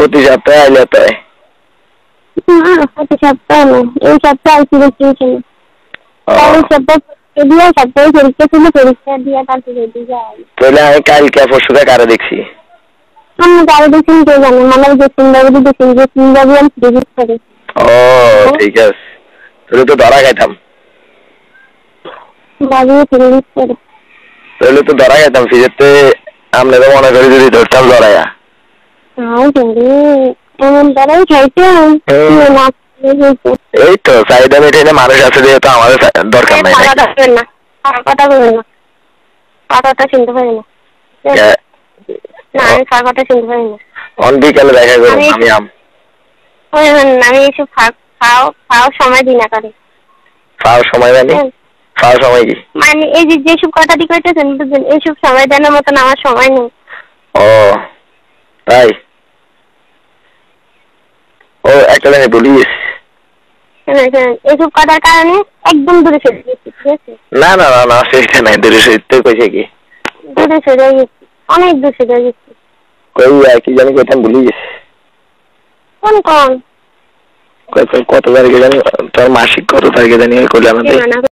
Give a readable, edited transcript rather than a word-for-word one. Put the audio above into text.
প্রতি সপ্তাহে আইলে তাই প্রতি সপ্তাহে না, এই সপ্তাহে আইসি দেখছি না। এই সপ্তাহে দিয়ে সপ্তাহে পরীক্ষা ছিল, পরীক্ষা দিয়ে তারপরে যাই। তাহলে আমি কালকে পরশুতে কারে দেখছি? আমি কারে দেখছি কে জানে, মানে যে সিঙ্গাবুড়ি দেখছি, যে সিঙ্গাবুড়ি আমি ডিজিট করি। ও ঠিক আছে, তাহলে তো ধরা খাইতাম। বাজিয়ে ডিজিট করে তাহলে তো ধরা খাইতাম ফিরেতে। আমরা তো মনে করি যদি ধরতাম ধরাইয়া। এমন ধরাই খাইতাম। এই তো চাহিদা মেটাইলে মানুষ আছে দিয়ে তো আমাদের দরকার নাই। কথা বলবেন না, কথাটা চিনতে পারি না। আমি কথা চিনতে পারি না। বিকালে দেখা করবো আমি এইসব খাও সময় দিই না করে। খাওয়ার সময় মানে খাওয়ার সময় কি মানে এই যে যেসব কথাটি কইতেছেন বুঝছেন, এইসব সময় দেওয়ার মতন আমার সময় নেই। ও তাই? ও একটা জানি বলি এইসব কথার কারণে একদম দূরে সরে গেছি, ঠিক আছে? না না না না সেটা নাই, দূরে সরতে কইছে কি? দূরে সরে গেছি, অনেক দূরে সরে গেছি। কই কি জানি কইতাম ভুলি গেছি। কোন কোন কত তারিখে জানি তোর মাসিক কত তারিখে জানি করলে আমাদের